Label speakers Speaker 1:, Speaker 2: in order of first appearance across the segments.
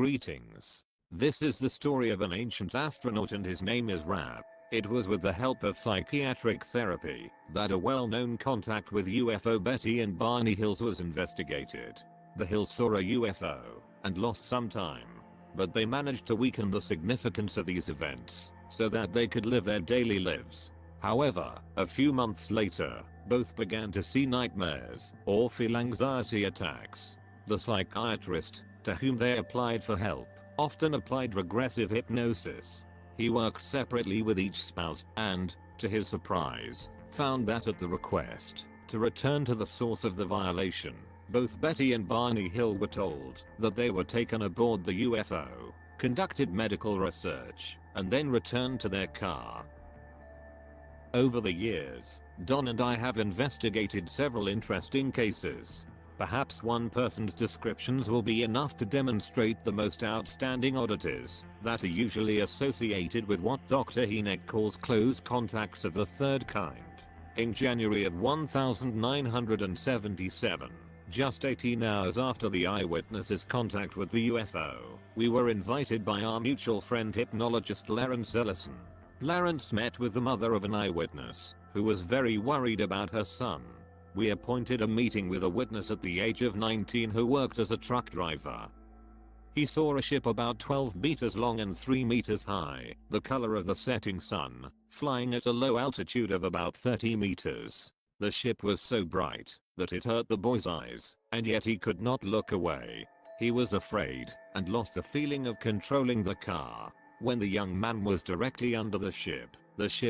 Speaker 1: Greetings. This is the story of an ancient astronaut and his name is Rab. It was with the help of psychiatric therapy that a well-known contact with UFO Betty and Barney Hills was investigated. The Hills saw a UFO and lost some time, but they managed to weaken the significance of these events so that they could live their daily lives. However, a few months later, both began to see nightmares or feel anxiety attacks. The psychiatrist, to whom they applied for help, often applied regressive hypnosis. He worked separately with each spouse and, to his surprise, found that at the request to return to the source of the violation, both Betty and Barney Hill were told that they were taken aboard the UFO, conducted medical research, and then returned to their car. Over the years, Don and I have investigated several interesting cases. Perhaps one person's descriptions will be enough to demonstrate the most outstanding oddities that are usually associated with what Dr. Hynek calls close contacts of the third kind. In January of 1977, just 18 hours after the eyewitness's contact with the UFO, we were invited by our mutual friend hypnologist Lawrence Ellison. Lawrence met with the mother of an eyewitness who was very worried about her son. We appointed a meeting with a witness at the age of 19 who worked as a truck driver. He saw a ship about 12 meters long and 3 meters high, the color of the setting sun, flying at a low altitude of about 30 meters. The ship was so bright that it hurt the boy's eyes, and yet he could not look away. He was afraid and lost the feeling of controlling the car. When the young man was directly under the ship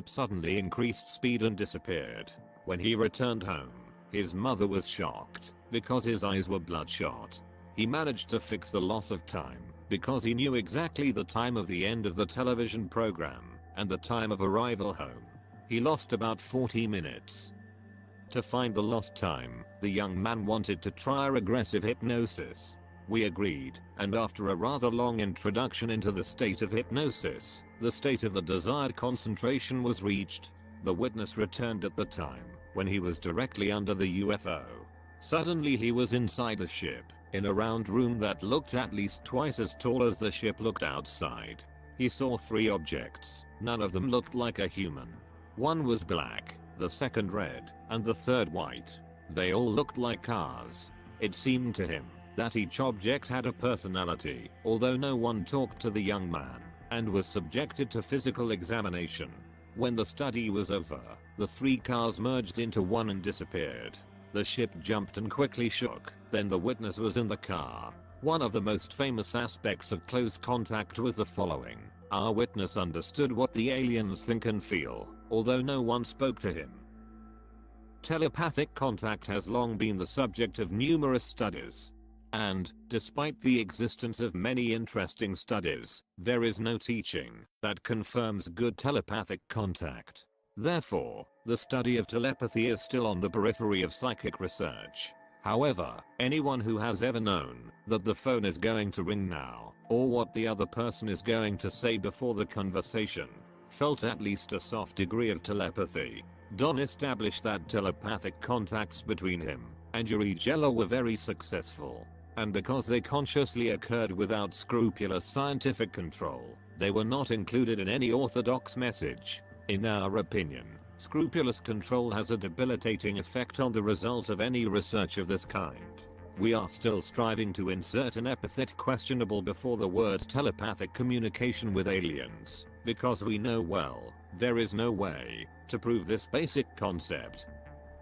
Speaker 1: suddenly increased speed and disappeared. When he returned home, his mother was shocked because his eyes were bloodshot. He managed to fix the loss of time because he knew exactly the time of the end of the television program and the time of arrival home. He lost about 40 minutes. To find the lost time, the young man wanted to try regressive hypnosis. We agreed, and after a rather long introduction into the state of hypnosis, the state of the desired concentration was reached. The witness returned at the time when he was directly under the UFO. Suddenly he was inside the ship, in a round room that looked at least twice as tall as the ship looked outside. He saw 3 objects, none of them looked like a human. One was black, the second red, and the third white. They all looked like cars. It seemed to him that each object had a personality, although no one talked to the young man, and was subjected to physical examination. When the study was over, the 3 cars merged into one and disappeared. The ship jumped and quickly shook, then the witness was in the car. One of the most famous aspects of close contact was the following. Our witness understood what the aliens think and feel, although no one spoke to him. Telepathic contact has long been the subject of numerous studies. And, despite the existence of many interesting studies, there is no teaching that confirms good telepathic contact. Therefore, the study of telepathy is still on the periphery of psychic research. However, anyone who has ever known that the phone is going to ring now, or what the other person is going to say before the conversation, felt at least a soft degree of telepathy. Don established that telepathic contacts between him and Uri Geller were very successful. And because they consciously occurred without scrupulous scientific control, they were not included in any orthodox message. In our opinion, scrupulous control has a debilitating effect on the result of any research of this kind. We are still striving to insert an epithet questionable before the words telepathic communication with aliens, because we know well, there is no way to prove this basic concept.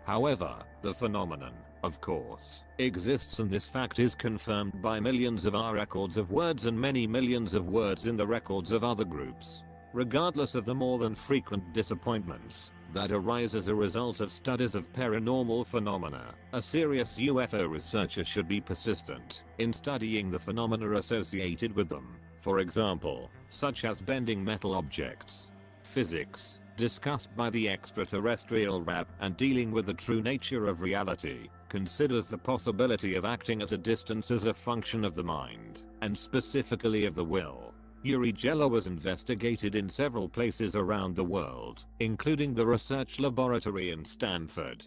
Speaker 1: However, the phenomenon, of course, exists, and this fact is confirmed by millions of our records of words and many millions of words in the records of other groups. Regardless of the more than frequent disappointments that arise as a result of studies of paranormal phenomena, a serious UFO researcher should be persistent in studying the phenomena associated with them. For example, such as bending metal objects, physics, discussed by the extraterrestrial Rab, and dealing with the true nature of reality, considers the possibility of acting at a distance as a function of the mind, and specifically of the will. Uri Geller was investigated in several places around the world, including the research laboratory in Stanford.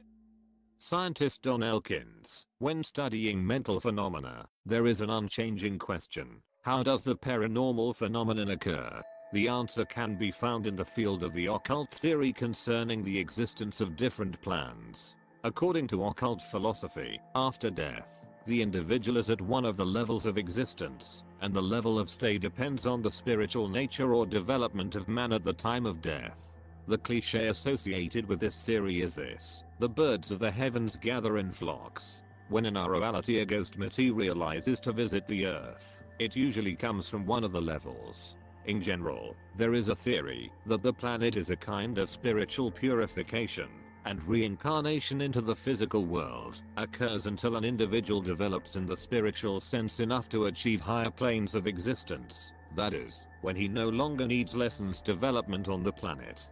Speaker 1: Scientist Don Elkins, when studying mental phenomena, there is an unchanging question. How does the paranormal phenomenon occur? The answer can be found in the field of the occult theory concerning the existence of different plans. According to occult philosophy, after death, the individual is at one of the levels of existence, and the level of stay depends on the spiritual nature or development of man at the time of death. The cliché associated with this theory is this: the birds of the heavens gather in flocks. When in our reality a ghost materializes to visit the earth, it usually comes from one of the levels. In general, there is a theory that the planet is a kind of spiritual purification, and reincarnation into the physical world occurs until an individual develops in the spiritual sense enough to achieve higher planes of existence, that is, when he no longer needs lessons development on the planet.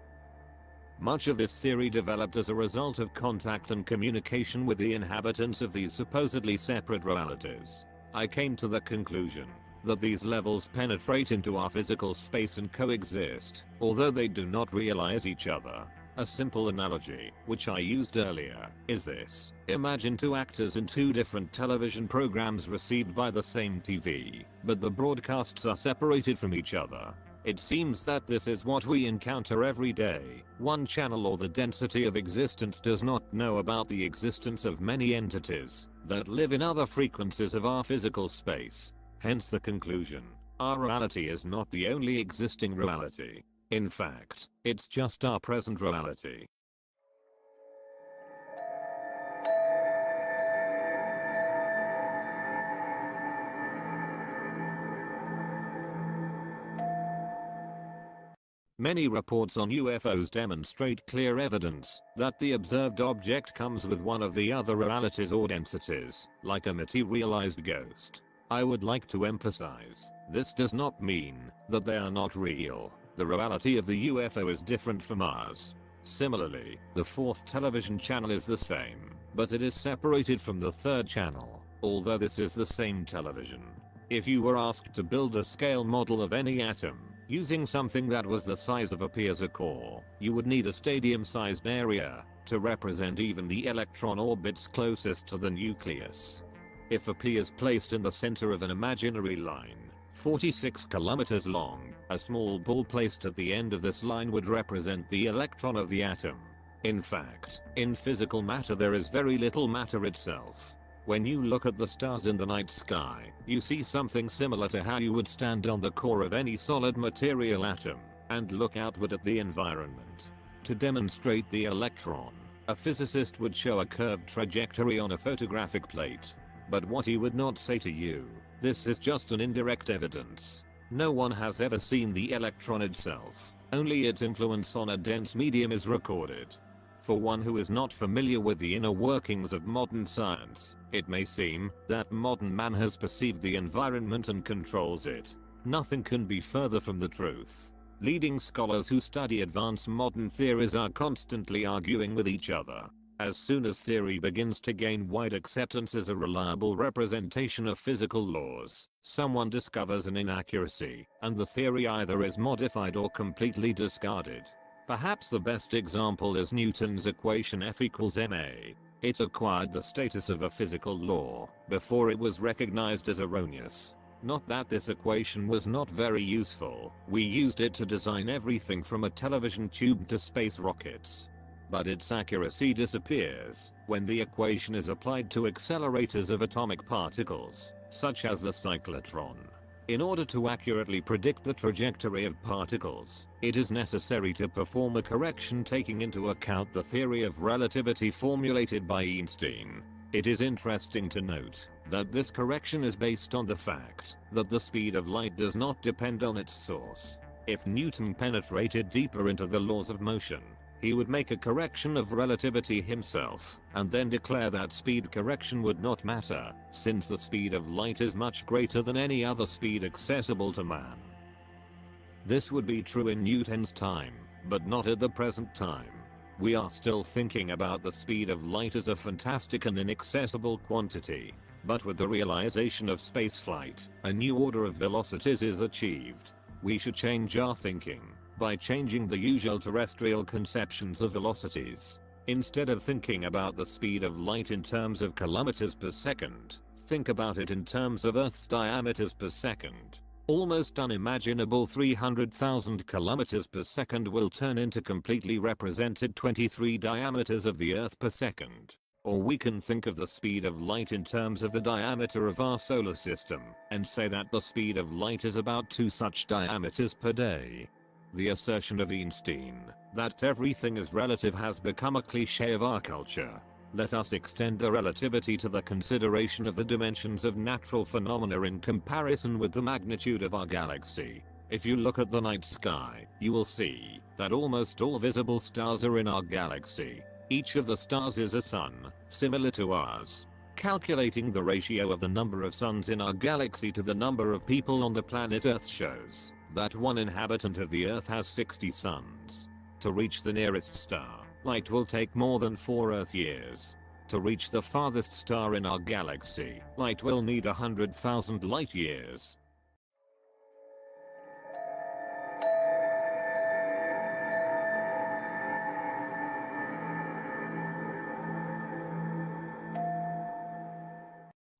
Speaker 1: Much of this theory developed as a result of contact and communication with the inhabitants of these supposedly separate realities. I came to the conclusion that these levels penetrate into our physical space and coexist, although they do not realize each other. A simple analogy, which I used earlier, is this: imagine two actors in two different television programs received by the same TV, but the broadcasts are separated from each other. It seems that this is what we encounter every day. One channel or the density of existence does not know about the existence of many entities that live in other frequencies of our physical space. Hence the conclusion: our reality is not the only existing reality. In fact, it's just our present reality. Many reports on UFOs demonstrate clear evidence that the observed object comes with one of the other realities or densities, like a materialized ghost. I would like to emphasize, this does not mean that they are not real. The reality of the UFO is different from ours. Similarly, the fourth television channel is the same, but it is separated from the third channel, although this is the same television. If you were asked to build a scale model of any atom, using something that was the size of a pieza core, you would need a stadium-sized area to represent even the electron orbits closest to the nucleus. If a P is placed in the center of an imaginary line, 46 kilometers long, a small ball placed at the end of this line would represent the electron of the atom. In fact, in physical matter there is very little matter itself. When you look at the stars in the night sky, you see something similar to how you would stand on the core of any solid material atom and look outward at the environment. To demonstrate the electron, a physicist would show a curved trajectory on a photographic plate. But what he would not say to you: this is just an indirect evidence. No one has ever seen the electron itself, only its influence on a dense medium is recorded. For one who is not familiar with the inner workings of modern science, it may seem that modern man has perceived the environment and controls it. Nothing can be further from the truth. Leading scholars who study advanced modern theories are constantly arguing with each other. As soon as theory begins to gain wide acceptance as a reliable representation of physical laws, someone discovers an inaccuracy, and the theory either is modified or completely discarded. Perhaps the best example is Newton's equation F equals ma. It acquired the status of a physical law before it was recognized as erroneous. Not that this equation was not very useful, we used it to design everything from a television tube to space rockets. But its accuracy disappears when the equation is applied to accelerators of atomic particles, such as the cyclotron. In order to accurately predict the trajectory of particles, it is necessary to perform a correction taking into account the theory of relativity formulated by Einstein. It is interesting to note that this correction is based on the fact that the speed of light does not depend on its source. If Newton penetrated deeper into the laws of motion, he would make a correction of relativity himself, and then declare that speed correction would not matter, since the speed of light is much greater than any other speed accessible to man. This would be true in Newton's time, but not at the present time. We are still thinking about the speed of light as a fantastic and inaccessible quantity. But with the realization of spaceflight, a new order of velocities is achieved. We should change our thinking by changing the usual terrestrial conceptions of velocities. Instead of thinking about the speed of light in terms of kilometers per second, Think about it in terms of Earth's diameters per second. Almost unimaginable 300,000 kilometers per second will turn into completely represented 23 diameters of the Earth per second. Or we can think of the speed of light in terms of the diameter of our solar system, and say that the speed of light is about 2 such diameters per day. The assertion of Einstein, that everything is relative, has become a cliché of our culture. Let us extend the relativity to the consideration of the dimensions of natural phenomena in comparison with the magnitude of our galaxy. If you look at the night sky, you will see that almost all visible stars are in our galaxy. Each of the stars is a sun, similar to ours. Calculating the ratio of the number of suns in our galaxy to the number of people on the planet Earth shows that one inhabitant of the Earth has 60 suns. To reach the nearest star, light will take more than 4 Earth years. To reach the farthest star in our galaxy, light will need 100,000 light years.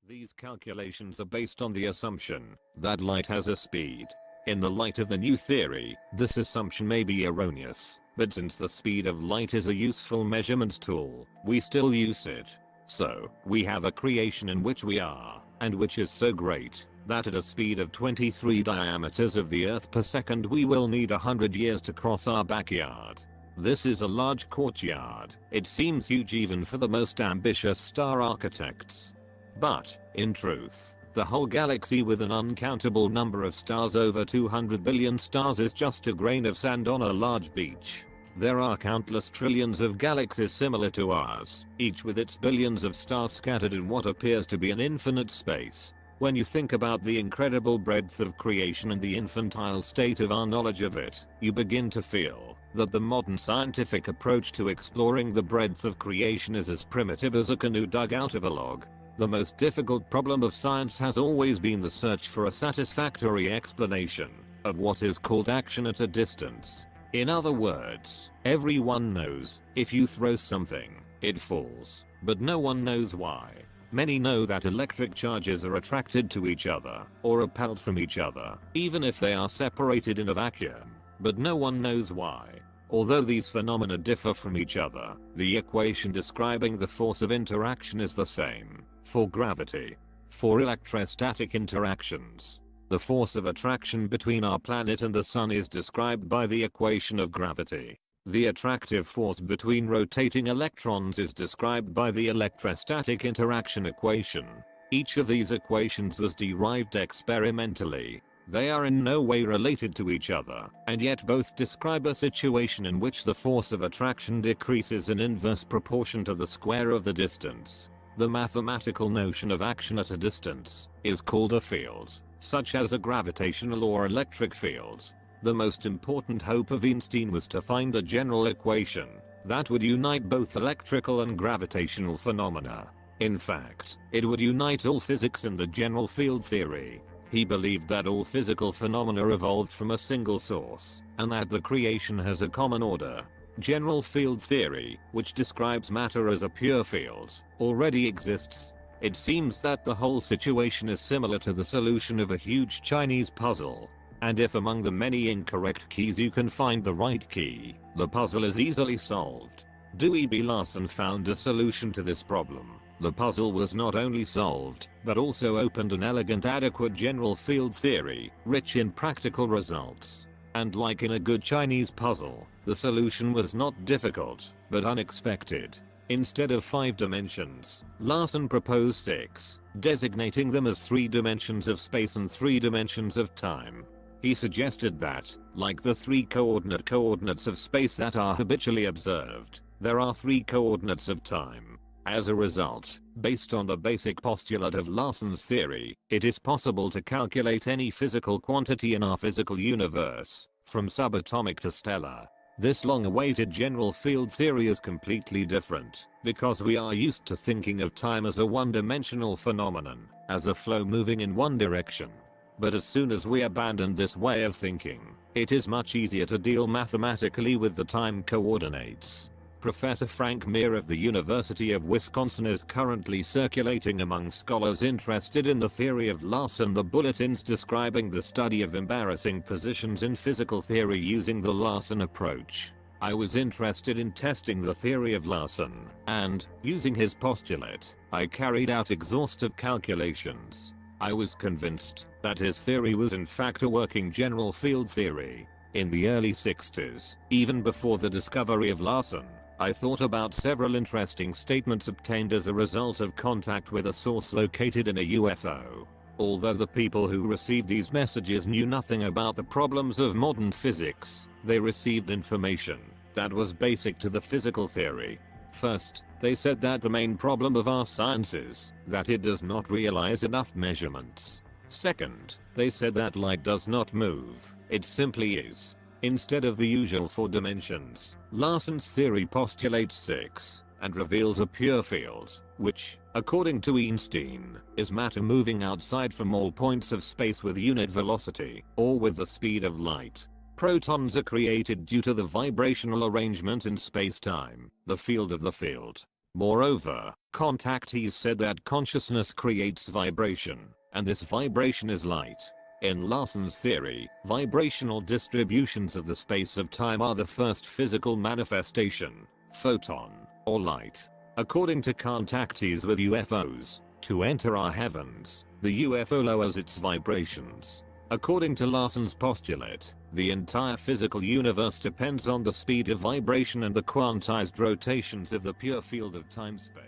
Speaker 1: These calculations are based on the assumption that light has a speed. In the light of the new theory, this assumption may be erroneous, but since the speed of light is a useful measurement tool, we still use it. So, we have a creation in which we are, and which is so great, that at a speed of 23 diameters of the Earth per second we will need 100 years to cross our backyard. This is a large courtyard. It seems huge even for the most ambitious star architects. But, in truth, the whole galaxy with an uncountable number of stars, over 200 billion stars, is just a grain of sand on a large beach. There are countless trillions of galaxies similar to ours, each with its billions of stars scattered in what appears to be an infinite space. When you think about the incredible breadth of creation and the infantile state of our knowledge of it, you begin to feel that the modern scientific approach to exploring the breadth of creation is as primitive as a canoe dug out of a log. The most difficult problem of science has always been the search for a satisfactory explanation of what is called action at a distance. In other words, everyone knows if you throw something, it falls, but no one knows why. Many know that electric charges are attracted to each other or repelled from each other, even if they are separated in a vacuum, but no one knows why. Although these phenomena differ from each other, the equation describing the force of interaction is the same. For gravity. For electrostatic interactions, the force of attraction between our planet and the sun is described by the equation of gravity. The attractive force between rotating electrons is described by the electrostatic interaction equation. Each of these equations was derived experimentally. They are in no way related to each other, and yet both describe a situation in which the force of attraction decreases in inverse proportion to the square of the distance. The mathematical notion of action at a distance is called a field, such as a gravitational or electric field. The most important hope of Einstein was to find a general equation that would unite both electrical and gravitational phenomena. In fact, it would unite all physics in the general field theory. He believed that all physical phenomena evolved from a single source, and that the creation has a common order. General field theory, which describes matter as a pure field, already exists. It seems that the whole situation is similar to the solution of a huge Chinese puzzle. And if among the many incorrect keys you can find the right key, the puzzle is easily solved. Dewey B. Larson found a solution to this problem. The puzzle was not only solved, but also opened an elegant, adequate general field theory, rich in practical results. And like in a good Chinese puzzle, the solution was not difficult, but unexpected. Instead of 5 dimensions, Larson proposed 6, designating them as 3 dimensions of space and 3 dimensions of time. He suggested that, like the 3 coordinates of space that are habitually observed, there are 3 coordinates of time. As a result, based on the basic postulate of Larson's theory, it is possible to calculate any physical quantity in our physical universe, from subatomic to stellar. This long-awaited general field theory is completely different, because we are used to thinking of time as a one-dimensional phenomenon, as a flow moving in one direction. But as soon as we abandon this way of thinking, it is much easier to deal mathematically with the time coordinates. Professor Frank Meir of the University of Wisconsin is currently circulating among scholars interested in the theory of Larson. The bulletins describing the study of embarrassing positions in physical theory using the Larson approach. I was interested in testing the theory of Larson, and, using his postulate, I carried out exhaustive calculations. I was convinced that his theory was in fact a working general field theory. In the early 60s, even before the discovery of Larson, I thought about several interesting statements obtained as a result of contact with a source located in a UFO. Although the people who received these messages knew nothing about the problems of modern physics, they received information that was basic to the physical theory. First, they said that the main problem of our science is that it does not realize enough measurements. Second, they said that light does not move, it simply is. Instead of the usual 4 dimensions, Larson's theory postulates 6, and reveals a pure field, which, according to Einstein, is matter moving outside from all points of space with unit velocity, or with the speed of light. Protons are created due to the vibrational arrangement in space-time, the field of the field. Moreover, contactees said that consciousness creates vibration, and this vibration is light. In Larson's theory, vibrational distributions of the space of time are the first physical manifestation, photon, or light. According to contactees with UFOs, to enter our heavens, the UFO lowers its vibrations. According to Larson's postulate, the entire physical universe depends on the speed of vibration and the quantized rotations of the pure field of time-space.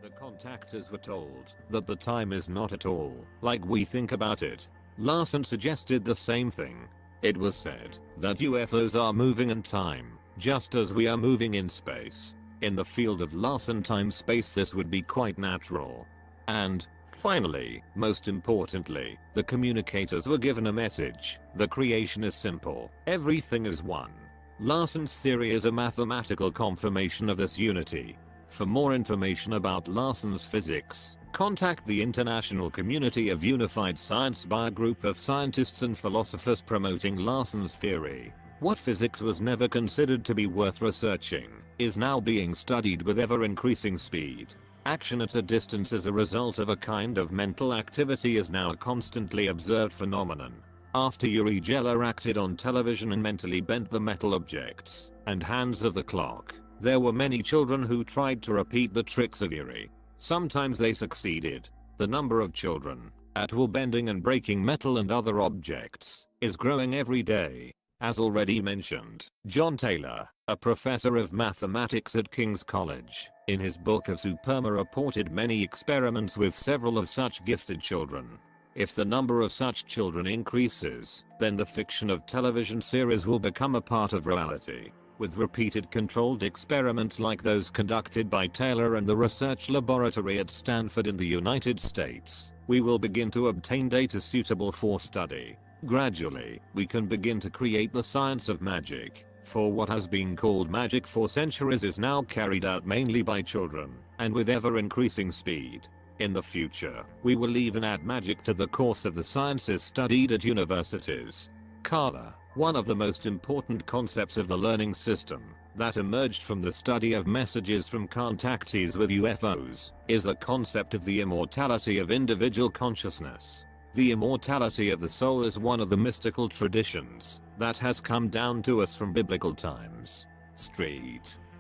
Speaker 1: The contactors were told that the time is not at all like we think about it. Larson suggested the same thing. It was said that UFOs are moving in time, just as we are moving in space. In the field of Larson time-space this would be quite natural. And, finally, most importantly, the communicators were given a message. The creation is simple. Everything is one. Larson's theory is a mathematical confirmation of this unity. For more information about Larson's physics, contact the International Community of Unified Science by a group of scientists and philosophers promoting Larson's theory. What physics was never considered to be worth researching is now being studied with ever-increasing speed. Action at a distance as a result of a kind of mental activity is now a constantly observed phenomenon. After Uri Geller acted on television and mentally bent the metal objects and hands of the clock, there were many children who tried to repeat the tricks of Uri. Sometimes they succeeded. The number of children at will bending and breaking metal and other objects is growing every day. As already mentioned, John Taylor, a professor of mathematics at King's College, in his book of Superma reported many experiments with several of such gifted children. If the number of such children increases, then the fiction of television series will become a part of reality. With repeated controlled experiments like those conducted by Taylor and the research laboratory at Stanford in the United States, we will begin to obtain data suitable for study. Gradually, we can begin to create the science of magic, for what has been called magic for centuries is now carried out mainly by children, and with ever-increasing speed. In the future, we will even add magic to the course of the sciences studied at universities. Kala, one of the most important concepts of the learning system, that emerged from the study of messages from contactees with UFOs, is the concept of the immortality of individual consciousness. The immortality of the soul is one of the mystical traditions that has come down to us from biblical times.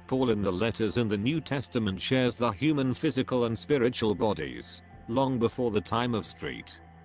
Speaker 1: Paul in the letters in the New Testament shares the human physical and spiritual bodies. Long before the time of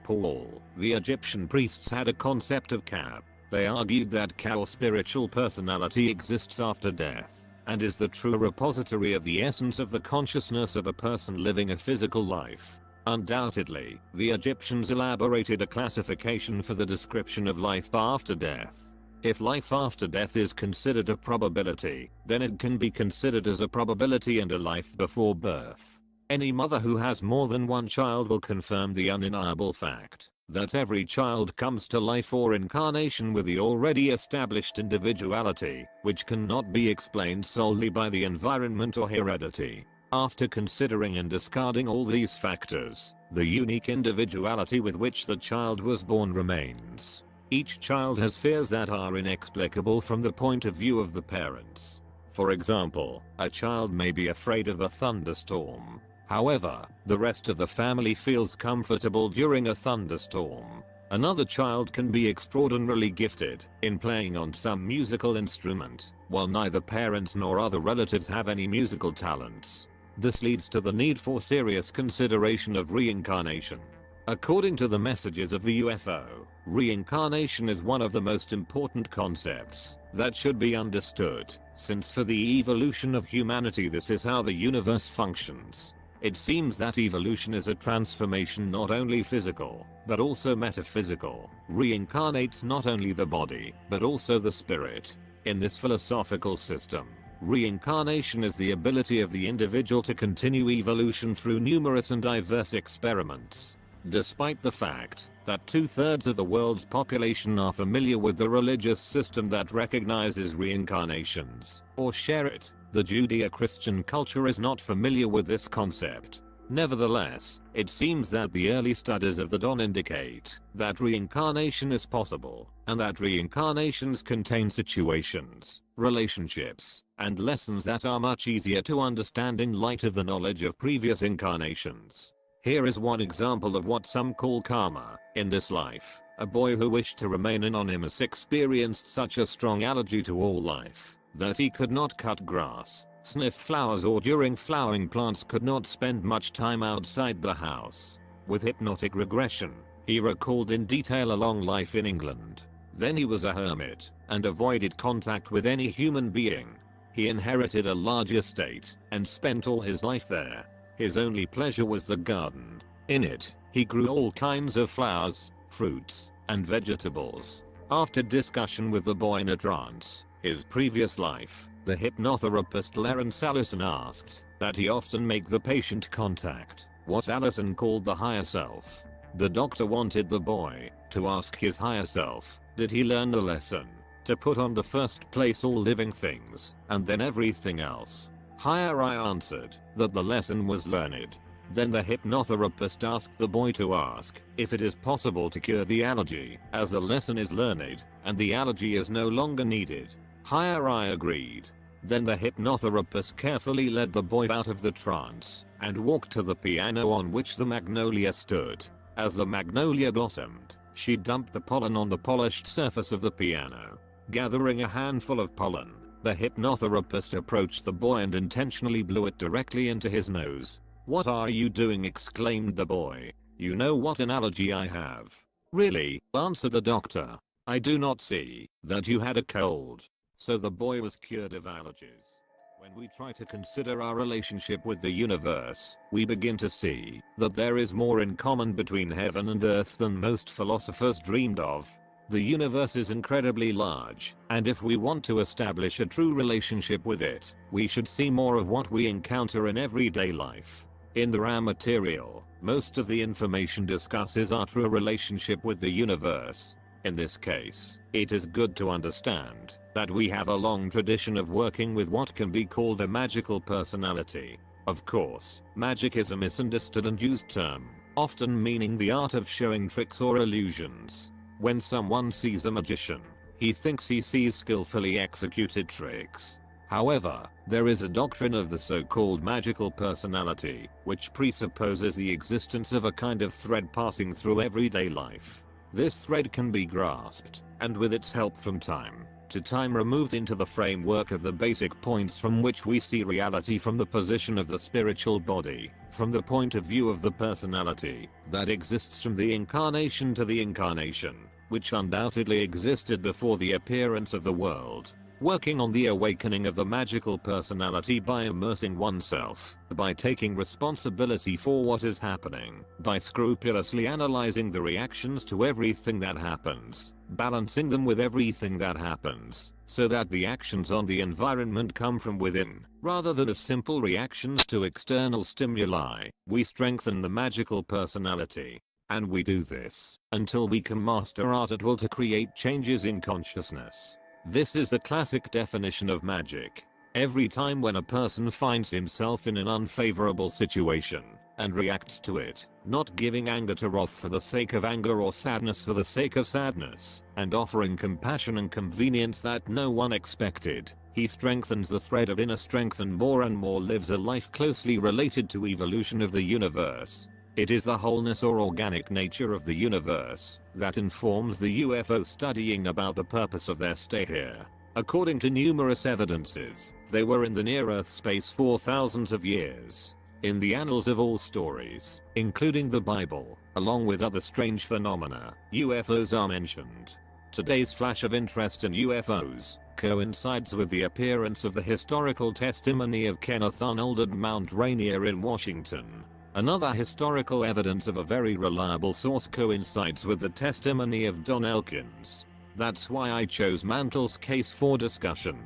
Speaker 1: Paul, the Egyptian priests had a concept of Ka. They argued that Ka or spiritual personality exists after death, and is the true repository of the essence of the consciousness of a person living a physical life. Undoubtedly, the Egyptians elaborated a classification for the description of life after death. If life after death is considered a probability, then it can be considered as a probability and a life before birth. Any mother who has more than one child will confirm the undeniable fact that every child comes to life or incarnation with the already established individuality, which cannot be explained solely by the environment or heredity. After considering and discarding all these factors, the unique individuality with which the child was born remains. Each child has fears that are inexplicable from the point of view of the parents. For example, a child may be afraid of a thunderstorm. However, the rest of the family feels comfortable during a thunderstorm. Another child can be extraordinarily gifted in playing on some musical instrument, while neither parents nor other relatives have any musical talents. This leads to the need for serious consideration of reincarnation. According to the messages of the UFO, reincarnation is one of the most important concepts that should be understood, since for the evolution of humanity this is how the universe functions. It seems that evolution is a transformation not only physical, but also metaphysical, reincarnates not only the body, but also the spirit. In this philosophical system, reincarnation is the ability of the individual to continue evolution through numerous and diverse experiments. Despite the fact that 2/3 of the world's population are familiar with the religious system that recognizes reincarnations, or share it, the Judeo-Christian culture is not familiar with this concept. Nevertheless, it seems that the early studies of the dawn indicate that reincarnation is possible, and that reincarnations contain situations, relationships, and lessons that are much easier to understand in light of the knowledge of previous incarnations. Here is one example of what some call karma. In this life, a boy who wished to remain anonymous experienced such a strong allergy to all life that he could not cut grass, sniff flowers, or during flowering plants could not spend much time outside the house. With hypnotic regression, he recalled in detail a long life in England. Then he was a hermit and avoided contact with any human being. He inherited a large estate and spent all his life there. His only pleasure was the garden. In it, he grew all kinds of flowers, fruits, and vegetables. After discussion with the boy in a trance, his previous life, the hypnotherapist Lawrence Allison asked that he often make the patient contact what Allison called the higher self. The doctor wanted the boy to ask his higher self, did he learn the lesson to put on the first place all living things, and then everything else? Higher I answered that the lesson was learned. Then the hypnotherapist asked the boy to ask if it is possible to cure the allergy, as the lesson is learned, and the allergy is no longer needed. Higher I agreed. Then the hypnotherapist carefully led the boy out of the trance, and walked to the piano on which the magnolia stood. As the magnolia blossomed, she dumped the pollen on the polished surface of the piano. Gathering a handful of pollen, the hypnotherapist approached the boy and intentionally blew it directly into his nose. "What are you doing?" exclaimed the boy. "You know what an allergy I have." "Really?" answered the doctor. "I do not see that you had a cold." So the boy was cured of allergies. When we try to consider our relationship with the universe, we begin to see that there is more in common between heaven and earth than most philosophers dreamed of. The universe is incredibly large, and if we want to establish a true relationship with it, we should see more of what we encounter in everyday life. In the raw material, most of the information discusses our true relationship with the universe. In this case, it is good to understand that we have a long tradition of working with what can be called a magical personality. Of course, magic is a misunderstood and used term, often meaning the art of showing tricks or illusions. When someone sees a magician, he thinks he sees skillfully executed tricks. However, there is a doctrine of the so-called magical personality, which presupposes the existence of a kind of thread passing through everyday life. This thread can be grasped, and with its help from time to time removed into the framework of the basic points from which we see reality from the position of the spiritual body, from the point of view of the personality that exists from the incarnation to the incarnation, which undoubtedly existed before the appearance of the world. Working on the awakening of the magical personality by immersing oneself, by taking responsibility for what is happening, by scrupulously analyzing the reactions to everything that happens, balancing them with everything that happens, so that the actions on the environment come from within, rather than as simple reactions to external stimuli. We strengthen the magical personality. And we do this until we can master art at will to create changes in consciousness. This is the classic definition of magic. Every time when a person finds himself in an unfavorable situation and reacts to it, not giving anger to wrath for the sake of anger or sadness for the sake of sadness, and offering compassion and convenience that no one expected, He strengthens the thread of inner strength and more lives a life closely related to evolution of the universe. It is the wholeness or organic nature of the universe that informs the UFO studying about the purpose of their stay here. According to numerous evidences, they were in the near-Earth space for thousands of years. In the annals of all stories, including the Bible, along with other strange phenomena, UFOs are mentioned. Today's flash of interest in UFOs coincides with the appearance of the historical testimony of Kenneth Arnold at Mount Rainier in Washington. Another historical evidence of a very reliable source coincides with the testimony of Don Elkins. That's why I chose Mantle's case for discussion.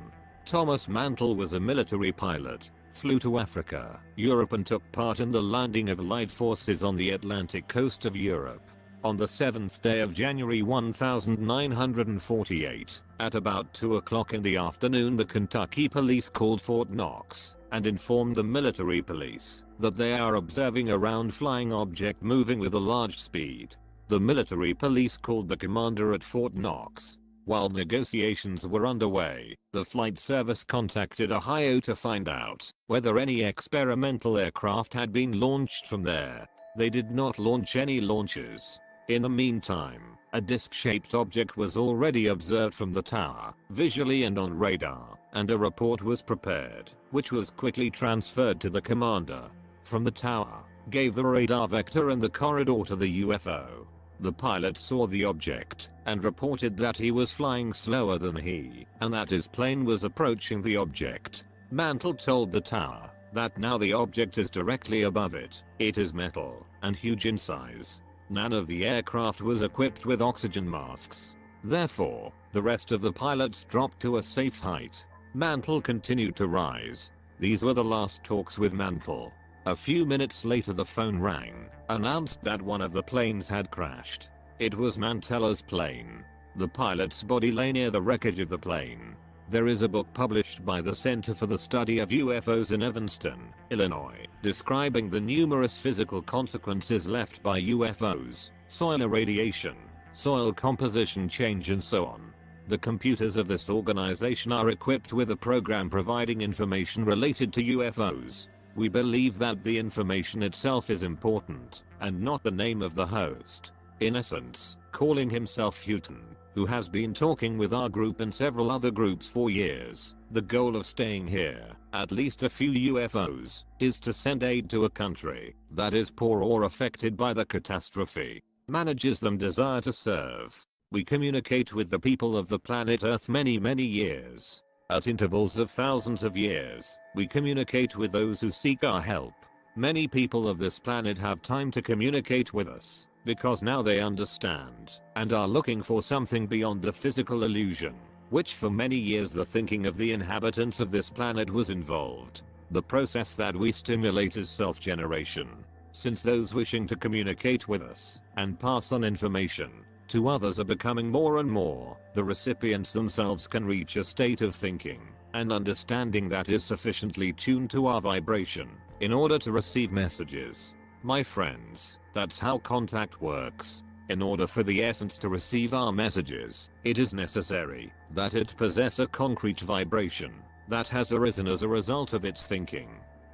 Speaker 1: Thomas Mantle was a military pilot, flew to Africa, Europe and took part in the landing of Allied forces on the Atlantic coast of Europe. On the 7th day of January 1948, at about 2 o'clock in the afternoon, the Kentucky police called Fort Knox and informed the military police that they are observing a round flying object moving with a large speed. The military police called the commander at Fort Knox. While negotiations were underway, the flight service contacted Ohio to find out whether any experimental aircraft had been launched from there. They did not launch any launches. In the meantime, a disc-shaped object was already observed from the tower, visually and on radar, and a report was prepared, which was quickly transferred to the commander. From the tower, gave the radar vector and the corridor to the UFO. The pilot saw the object and reported that he was flying slower than he, and that his plane was approaching the object. Mantle told the tower that now the object is directly above it. It is metal and huge in size. None of the aircraft was equipped with oxygen masks. Therefore, the rest of the pilots dropped to a safe height. Mantle continued to rise. These were the last talks with Mantle. A few minutes later the phone rang, announced that one of the planes had crashed. It was Mantella's plane. The pilot's body lay near the wreckage of the plane. There is a book published by the Center for the Study of UFOs in Evanston, Illinois, describing the numerous physical consequences left by UFOs, soil irradiation, soil composition change and so on. The computers of this organization are equipped with a program providing information related to UFOs. We believe that the information itself is important, and not the name of the host. In essence, calling himself Houghton, who has been talking with our group and several other groups for years. The goal of staying here, at least a few UFOs, is to send aid to a country that is poor or affected by the catastrophe. Manages them desire to serve. We communicate with the people of the planet Earth many years. At intervals of thousands of years, we communicate with those who seek our help. Many people of this planet have time to communicate with us, because now they understand, and are looking for something beyond the physical illusion, which for many years the thinking of the inhabitants of this planet was involved. The process that we stimulate is self-generation, since those wishing to communicate with us, and pass on information to others are becoming more and more, the recipients themselves can reach a state of thinking and understanding that is sufficiently tuned to our vibration in order to receive messages. My friends, that's how contact works. In order for the essence to receive our messages, it is necessary that it possess a concrete vibration that has arisen as a result of its thinking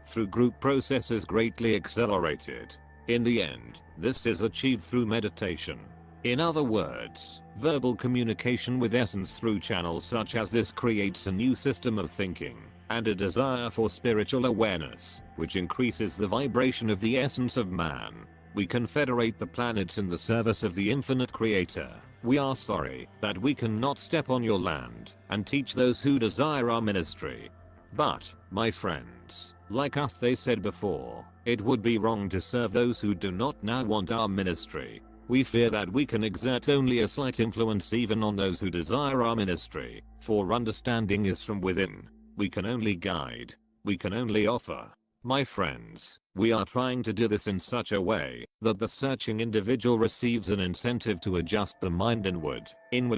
Speaker 1: through group processes greatly accelerated. In the end, this is achieved through meditation. In other words, verbal communication with essence through channels such as this creates a new system of thinking and a desire for spiritual awareness, which increases the vibration of the essence of man. We confederate the planets in the service of the infinite creator. We are sorry that we cannot step on your land and teach those who desire our ministry. But, my friends, like us they said before, it would be wrong to serve those who do not now want our ministry. We fear that we can exert only a slight influence even on those who desire our ministry, for understanding is from within. We can only guide. We can only offer. My friends, we are trying to do this in such a way that the searching individual receives an incentive to adjust the mind inward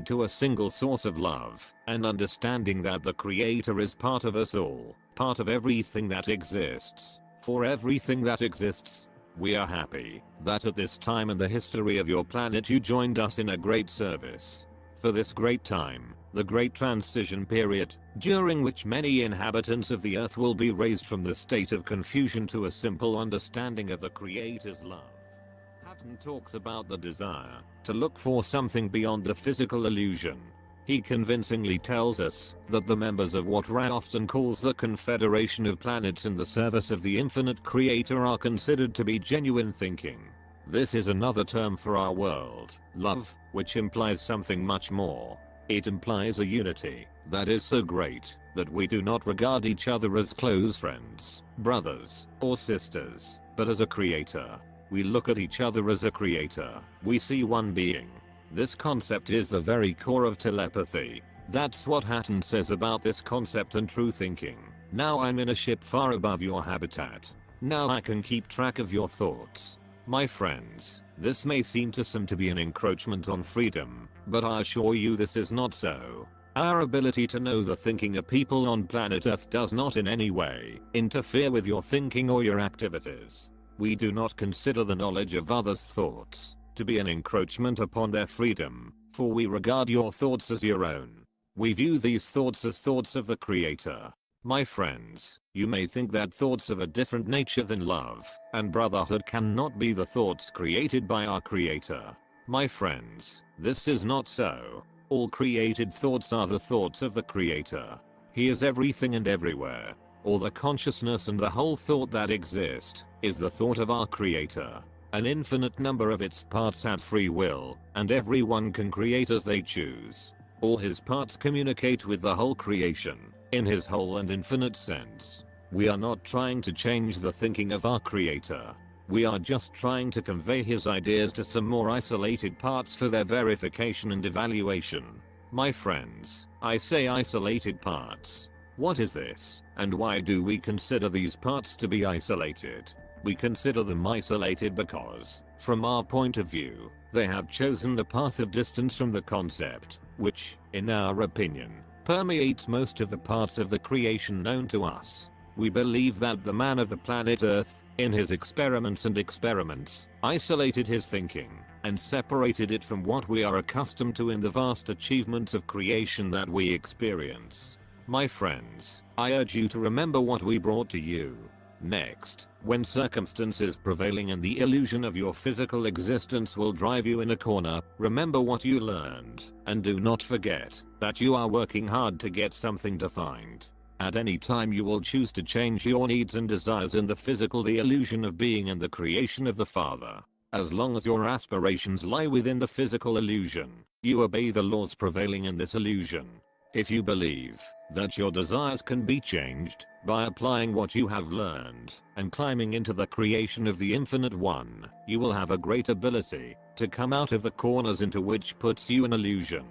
Speaker 1: to a single source of love, and understanding that the Creator is part of us all, part of everything that exists, for everything that exists. We are happy that at this time in the history of your planet you joined us in a great service. For this great time, the Great Transition Period, during which many inhabitants of the earth will be raised from the state of confusion to a simple understanding of the Creator's love. Hatton talks about the desire to look for something beyond the physical illusion. He convincingly tells us that the members of what Ra often calls the Confederation of Planets in the service of the infinite Creator are considered to be genuine thinking. This is another term for our world, love, which implies something much more. It implies a unity that is so great that we do not regard each other as close friends, brothers, or sisters, but as a creator. We look at each other as a creator. We see one being. This concept is the very core of telepathy. That's what Hatton says about this concept and true thinking. Now I'm in a ship far above your habitat. Now I can keep track of your thoughts. My friends, this may seem to some to be an encroachment on freedom, but I assure you this is not so. Our ability to know the thinking of people on planet Earth does not in any way interfere with your thinking or your activities. We do not consider the knowledge of others' thoughts to be an encroachment upon their freedom, for we regard your thoughts as your own. We view these thoughts as thoughts of the Creator. My friends, you may think that thoughts of a different nature than love and brotherhood cannot be the thoughts created by our Creator. My friends, this is not so. All created thoughts are the thoughts of the Creator. He is everything and everywhere. All the consciousness and the whole thought that exist is the thought of our Creator. An infinite number of its parts have free will, and everyone can create as they choose. All his parts communicate with the whole creation, in his whole and infinite sense. We are not trying to change the thinking of our Creator. We are just trying to convey his ideas to some more isolated parts for their verification and evaluation. My friends, I say isolated parts. What is this, and why do we consider these parts to be isolated? We consider them isolated because, from our point of view, they have chosen the path of distance from the concept, which, in our opinion, permeates most of the parts of the creation known to us. We believe that the man of the planet Earth, in his experiments, isolated his thinking, and separated it from what we are accustomed to in the vast achievements of creation that we experience. My friends, I urge you to remember what we brought to you. Next, when circumstances prevailing and the illusion of your physical existence will drive you in a corner, remember what you learned, and do not forget that you are working hard to get something defined. At any time you will choose to change your needs and desires in the physical, the illusion of being and the creation of the Father. As long as your aspirations lie within the physical illusion, you obey the laws prevailing in this illusion. If you believe that your desires can be changed by applying what you have learned and climbing into the creation of the Infinite One, you will have a great ability to come out of the corners into which puts you in illusion.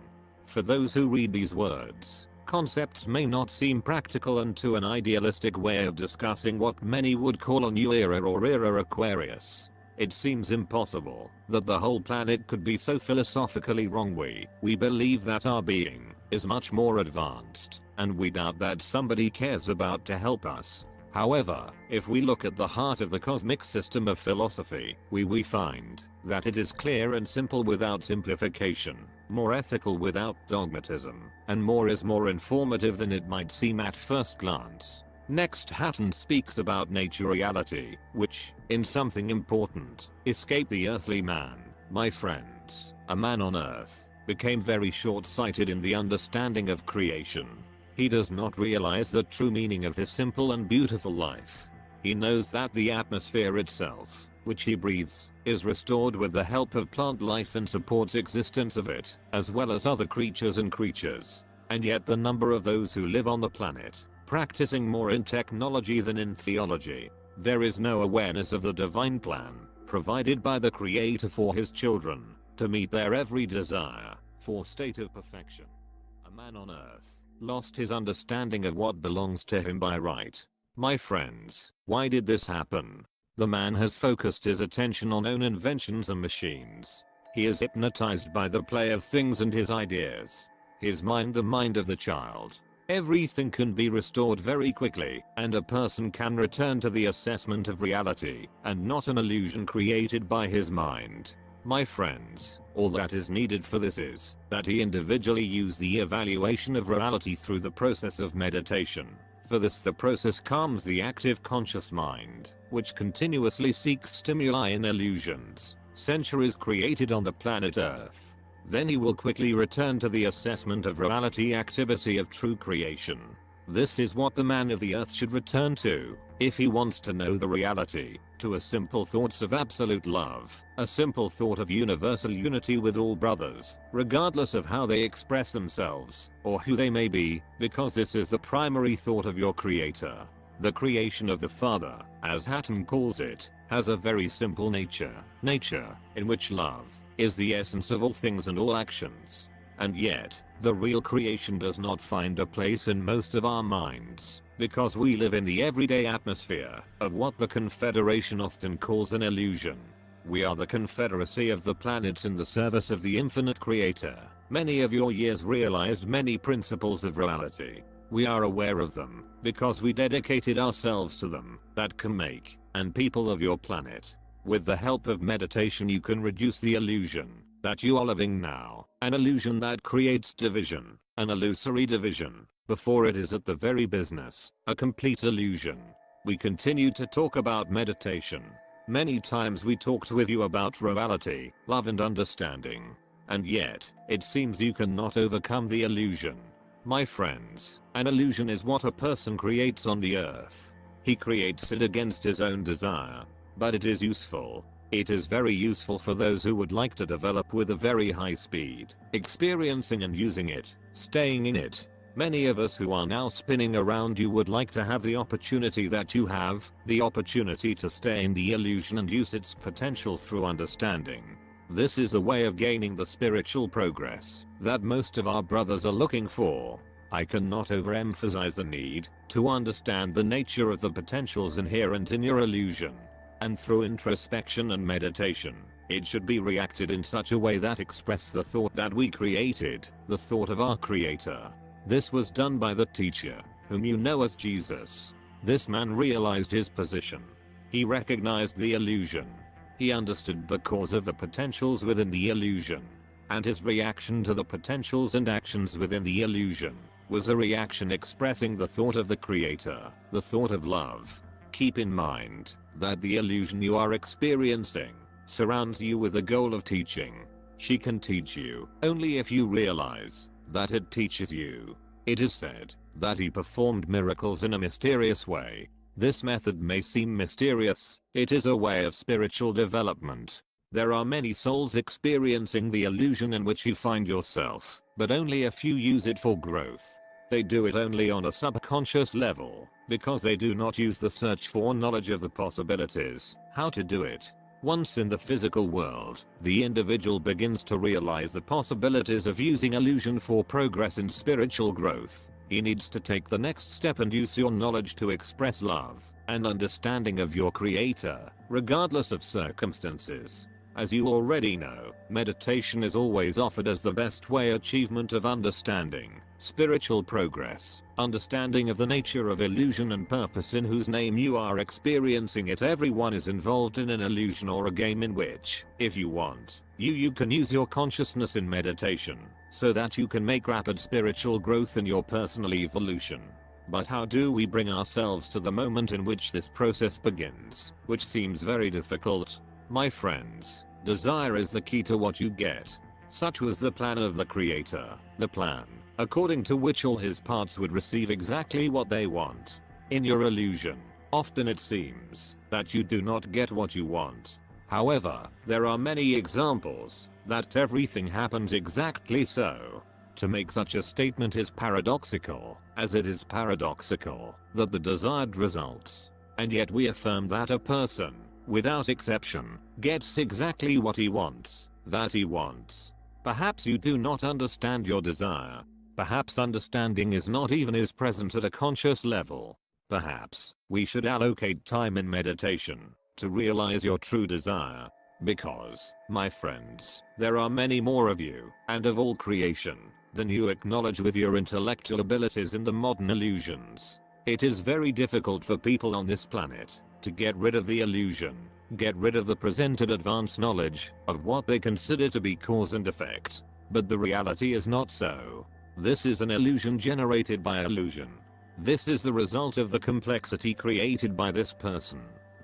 Speaker 1: For those who read these words, concepts may not seem practical and to an idealistic way of discussing what many would call a new era or era Aquarius. It seems impossible that the whole planet could be so philosophically wrong. We believe that our being is much more advanced, and we doubt that somebody cares about to help us. However, if we look at the heart of the cosmic system of philosophy, we find that it is clear and simple without simplification, more ethical without dogmatism, and more is more informative than it might seem at first glance. Next, Hatton speaks about nature reality, which, in something important, escaped the earthly man. My friends, a man on earth became very short-sighted in the understanding of creation. He does not realize the true meaning of his simple and beautiful life. He knows that the atmosphere itself, which he breathes, is restored with the help of plant life and supports existence of it, as well as other creatures and creatures. And yet the number of those who live on the planet, practicing more in technology than in theology, there is no awareness of the divine plan, provided by the Creator for his children, to meet their every desire, for state of perfection. A man on earth lost his understanding of what belongs to him by right. My friends, why did this happen? The man has focused his attention on own inventions and machines. He is hypnotized by the play of things and his ideas. His mind, the mind of the child. Everything can be restored very quickly, and a person can return to the assessment of reality, and not an illusion created by his mind. My friends, all that is needed for this is that he individually use the evaluation of reality through the process of meditation. For this, the process calms the active conscious mind, which continuously seeks stimuli in illusions, centuries created on the planet Earth. Then he will quickly return to the assessment of reality activity of true creation. This is what the man of the earth should return to, if he wants to know the reality, to a simple thoughts of absolute love, a simple thought of universal unity with all brothers, regardless of how they express themselves, or who they may be, because this is the primary thought of your creator. The creation of the Father, as Hatton calls it, has a very simple nature in which love is the essence of all things and all actions. And yet, the real creation does not find a place in most of our minds, because we live in the everyday atmosphere of what the Confederation often calls an illusion. We are the confederacy of the planets in the service of the infinite creator. Many of your years realized many principles of reality. We are aware of them, because we dedicated ourselves to them, that can make, and people of your planet. With the help of meditation you can reduce the illusion that you are living now, an illusion that creates division, an illusory division, before it is at the very business, a complete illusion. We continue to talk about meditation. Many times we talked with you about reality, love and understanding. And yet, it seems you cannot overcome the illusion. My friends, an illusion is what a person creates on the earth. He creates it against his own desire. But it is useful. It is very useful for those who would like to develop with a very high speed, experiencing and using it, staying in it. Many of us who are now spinning around you would like to have the opportunity that you have, the opportunity to stay in the illusion and use its potential through understanding. This is a way of gaining the spiritual progress that most of our brothers are looking for. I cannot overemphasize the need to understand the nature of the potentials inherent in your illusion. And through introspection and meditation, it should be reacted in such a way that express the thought that we created, the thought of our creator. This was done by the teacher, whom you know as Jesus. This man realized his position. He recognized the illusion. He understood the cause of the potentials within the illusion. And his reaction to the potentials and actions within the illusion was a reaction expressing the thought of the creator, the thought of love. Keep in mind that the illusion you are experiencing surrounds you with the goal of teaching. She can teach you only if you realize that it teaches you. It is said that he performed miracles in a mysterious way. This method may seem mysterious. It is a way of spiritual development. There are many souls experiencing the illusion in which you find yourself, but only a few use it for growth. They do it only on a subconscious level, because they do not use the search for knowledge of the possibilities, how to do it. Once in the physical world, the individual begins to realize the possibilities of using illusion for progress in spiritual growth. He needs to take the next step and use your knowledge to express love and understanding of your creator, regardless of circumstances. As you already know, meditation is always offered as the best way achievement of understanding, spiritual progress, understanding of the nature of illusion and purpose in whose name you are experiencing it. Everyone is involved in an illusion or a game in which, if you want, you can use your consciousness in meditation, so that you can make rapid spiritual growth in your personal evolution. But how do we bring ourselves to the moment in which this process begins, which seems very difficult? My friends, desire is the key to what you get. Such was the plan of the Creator, the plan, according to which all his parts would receive exactly what they want. In your illusion, often it seems that you do not get what you want. However, there are many examples that everything happens exactly so. To make such a statement is paradoxical, as it is paradoxical that the desired results, and yet we affirm that a person, without exception, gets exactly what he wants, that he wants. Perhaps you do not understand your desire. Perhaps understanding is not even as present at a conscious level. Perhaps we should allocate time in meditation to realize your true desire. Because, my friends, there are many more of you, and of all creation, than you acknowledge with your intellectual abilities in the modern illusions. It is very difficult for people on this planet to get rid of the illusion. get rid of the presented advanced knowledge of what they consider to be cause and effect. But the reality is not so. This is an illusion generated by illusion. This is the result of the complexity created by this person.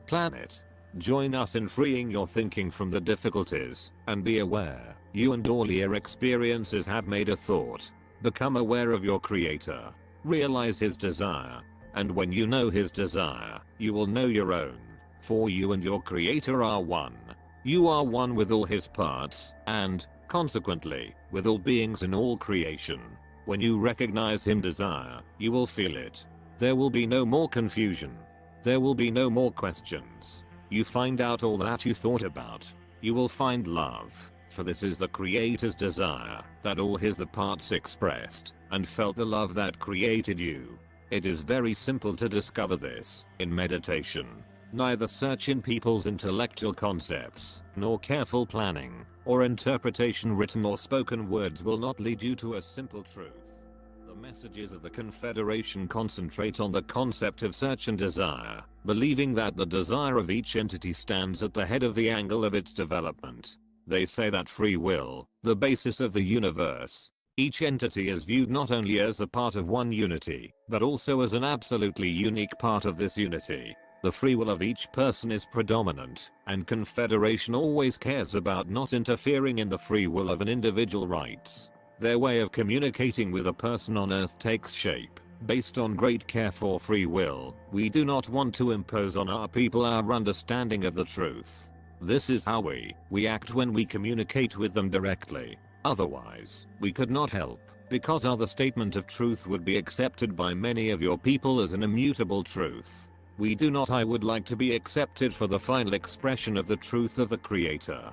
Speaker 1: Planet. Join us in freeing your thinking from the difficulties, and be aware, you and all your experiences have made a thought. Become aware of your creator. Realize his desire. And when you know his desire, you will know your own. For you and your creator are one. You are one with all his parts, and, consequently, with all beings in all creation. When you recognize his desire, you will feel it. There will be no more confusion. There will be no more questions. You find out all that you thought about. You will find love, for this is the creator's desire, that all his parts expressed, and felt the love that created you. It is very simple to discover this, in meditation. Neither search in people's intellectual concepts, nor careful planning, or interpretation written or spoken words will not lead you to a simple truth. The messages of the Confederation concentrate on the concept of search and desire, believing that the desire of each entity stands at the head of the angle of its development. They say that free will, the basis of the universe. Each entity is viewed not only as a part of one unity, but also as an absolutely unique part of this unity. The free will of each person is predominant, and Confederation always cares about not interfering in the free will of an individual rights. Their way of communicating with a person on Earth takes shape, based on great care for free will. We do not want to impose on our people our understanding of the truth. This is how we act when we communicate with them directly. Otherwise, we could not help, because our statement of truth would be accepted by many of your people as an immutable truth. We do not I would like to be accepted for the final expression of the truth of the Creator.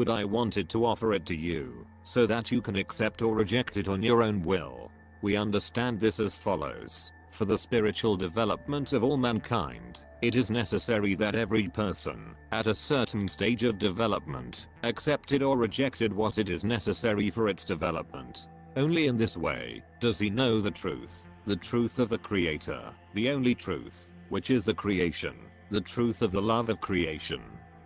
Speaker 1: I wanted to offer it to you, so that you can accept or reject it on your own will. We understand this as follows. For the spiritual development of all mankind, it is necessary that every person, at a certain stage of development, accepted or rejected what it is necessary for its development. Only in this way, does he know the truth of the Creator, the only truth, which is the creation, the truth of the love of creation.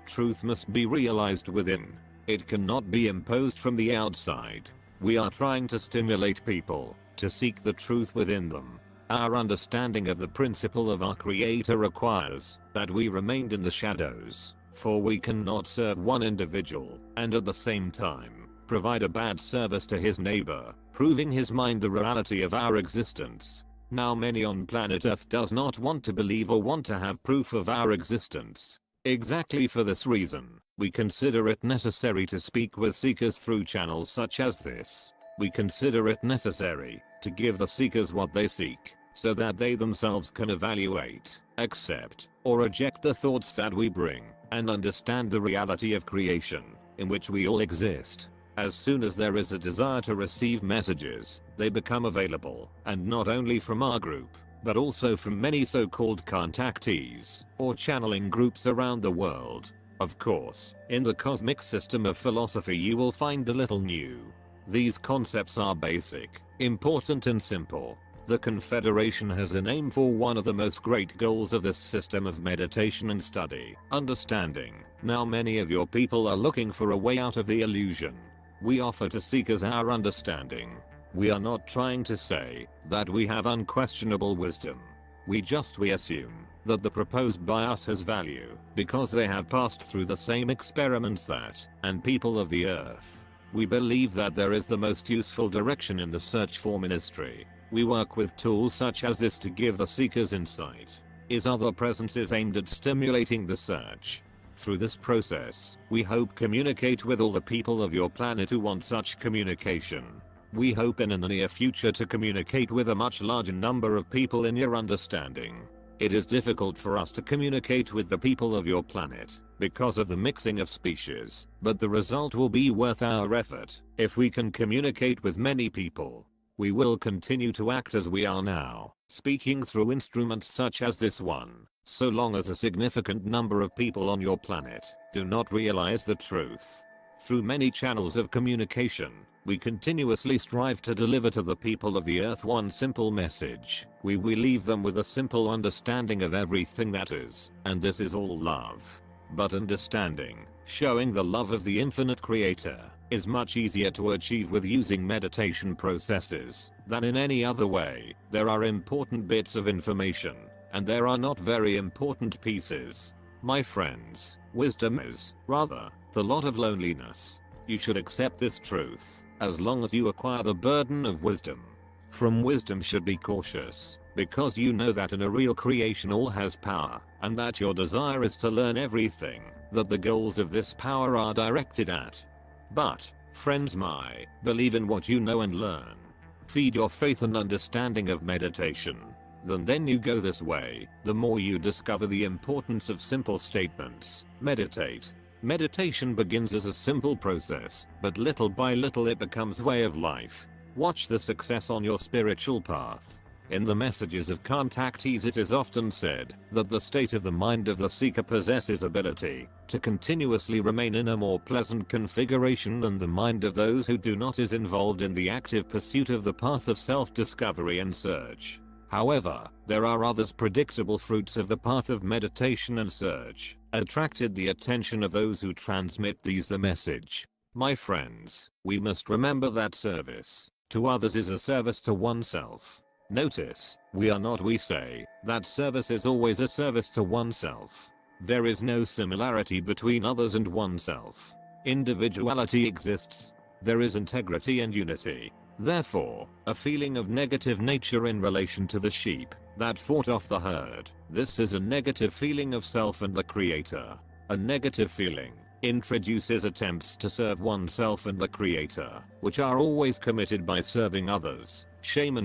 Speaker 1: Truth must be realized within. It cannot be imposed from the outside. We are trying to stimulate people to seek the truth within them. Our understanding of the principle of our Creator requires that we remain in the shadows, for we cannot serve one individual and at the same time provide a bad service to his neighbor, proving his mind the reality of our existence. Now many on planet Earth does not want to believe or want to have proof of our existence. Exactly for this reason, we consider it necessary to speak with seekers through channels such as this. We consider it necessary to give the seekers what they seek, so that they themselves can evaluate, accept, or reject the thoughts that we bring, and understand the reality of creation, in which we all exist. As soon as there is a desire to receive messages, they become available, and not only from our group, but also from many so-called contactees, or channeling groups around the world. Of course, in the cosmic system of philosophy you will find a little new. These concepts are basic, important and simple. The Confederation has an aim for one of the most great goals of this system of meditation and study, understanding. Now many of your people are looking for a way out of the illusion. We offer to seekers our understanding. We are not trying to say that we have unquestionable wisdom. We assume that the proposed by us has value, because they have passed through the same experiments that, and people of the earth. We believe that there is the most useful direction in the search for ministry. We work with tools such as this to give the seekers insight. Other presences aimed at stimulating the search. Through this process, we hope communicate with all the people of your planet who want such communication. We hope in the near future to communicate with a much larger number of people in your understanding. It is difficult for us to communicate with the people of your planet, because of the mixing of species, but the result will be worth our effort. If we can communicate with many people, we will continue to act as we are now, speaking through instruments such as this one, so long as a significant number of people on your planet do not realize the truth. Through many channels of communication, we continuously strive to deliver to the people of the earth one simple message. We leave them with a simple understanding of everything that is, and this is all love. but understanding, showing the love of the infinite creator, is much easier to achieve with using meditation processes than in any other way. There are important bits of information, and there are not very important pieces. My friends, wisdom is, rather, the lot of loneliness. You should accept this truth, as long as you acquire the burden of wisdom. From wisdom should be cautious, because you know that in a real creation all has power, and that your desire is to learn everything that the goals of this power are directed at. But, friends, believe in what you know and learn. Feed your faith and understanding of meditation. Then you go this way, the more you discover the importance of simple statements. Meditate. Meditation begins as a simple process, but little by little it becomes way of life. Watch the success on your spiritual path. In the messages of contactees it is often said that the state of the mind of the seeker possesses ability to continuously remain in a more pleasant configuration than the mind of those who do not is involved in the active pursuit of the path of self-discovery and search. However, there are others predictable fruits of the path of meditation and search, attracted the attention of those who transmit these the message. My friends, we must remember that service to others is a service to oneself. Notice, we say, that service is always a service to oneself. There is no similarity between others and oneself. Individuality exists. There is integrity and unity. Therefore, a feeling of negative nature in relation to the sheep that fought off the herd, this is a negative feeling of self and the creator. A negative feeling introduces attempts to serve oneself and the creator, which are always committed by serving others, shame,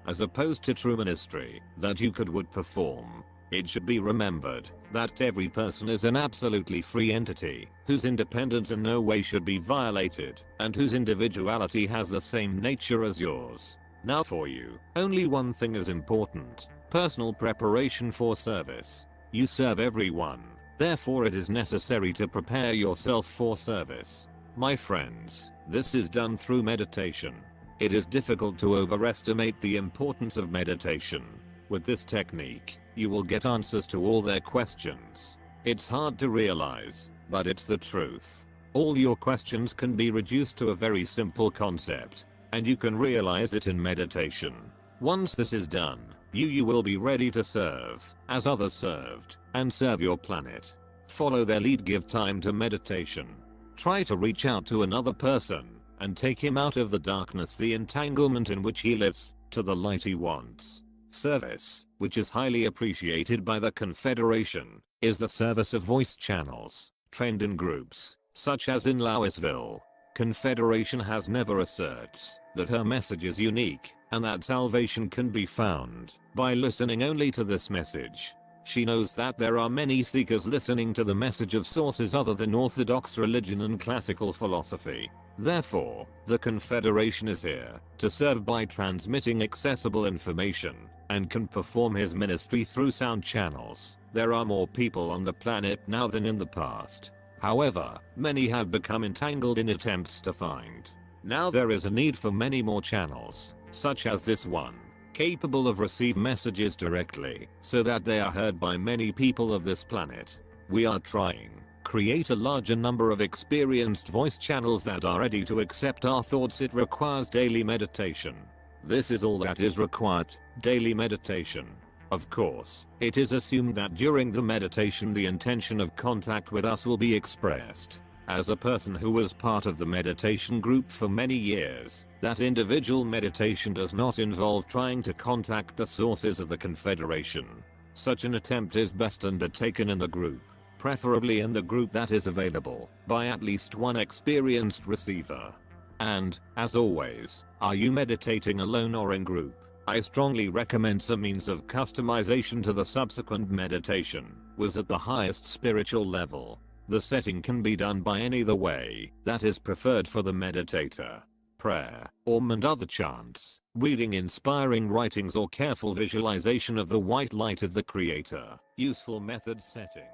Speaker 1: as opposed to true ministry that you would perform. It should be remembered that every person is an absolutely free entity, whose independence in no way should be violated, and whose individuality has the same nature as yours. Now for you, only one thing is important: personal preparation for service. You serve everyone, therefore it is necessary to prepare yourself for service. My friends, this is done through meditation. It is difficult to overestimate the importance of meditation. With this technique, you will get answers to all their questions. It's hard to realize, but it's the truth. All your questions can be reduced to a very simple concept, and you can realize it in meditation. Once this is done, you will be ready to serve, as others served, and serve your planet. Follow their lead, give time to meditation. Try to reach out to another person, and take him out of the darkness, the entanglement in which he lives, to the light he wants. Service, which is highly appreciated by the Confederation, is the service of voice channels, trained in groups, such as in Louisville. Confederation has never asserts that her message is unique, and that salvation can be found by listening only to this message. She knows that there are many seekers listening to the message of sources other than Orthodox religion and classical philosophy. Therefore, the Confederation is here to serve by transmitting accessible information, and can perform his ministry through sound channels. There are more people on the planet now than in the past. However, many have become entangled in attempts to find. Now there is a need for many more channels, such as this one, capable of receive messages directly, so that they are heard by many people of this planet. We are trying create a larger number of experienced voice channels that are ready to accept our thoughts. It requires daily meditation. This is all that is required, daily meditation. Of course, it is assumed that during the meditation the intention of contact with us will be expressed. As a person who was part of the meditation group for many years, that individual meditation does not involve trying to contact the sources of the Confederation. Such an attempt is best undertaken in the group, preferably in the group that is available, by at least one experienced receiver. And, as always, are you meditating alone or in group? I strongly recommend some means of customization to the subsequent meditation, was at the highest spiritual level. The setting can be done by any the way that is preferred for the meditator. Prayer, and other chants, reading inspiring writings, or careful visualization of the white light of the Creator. Useful method settings.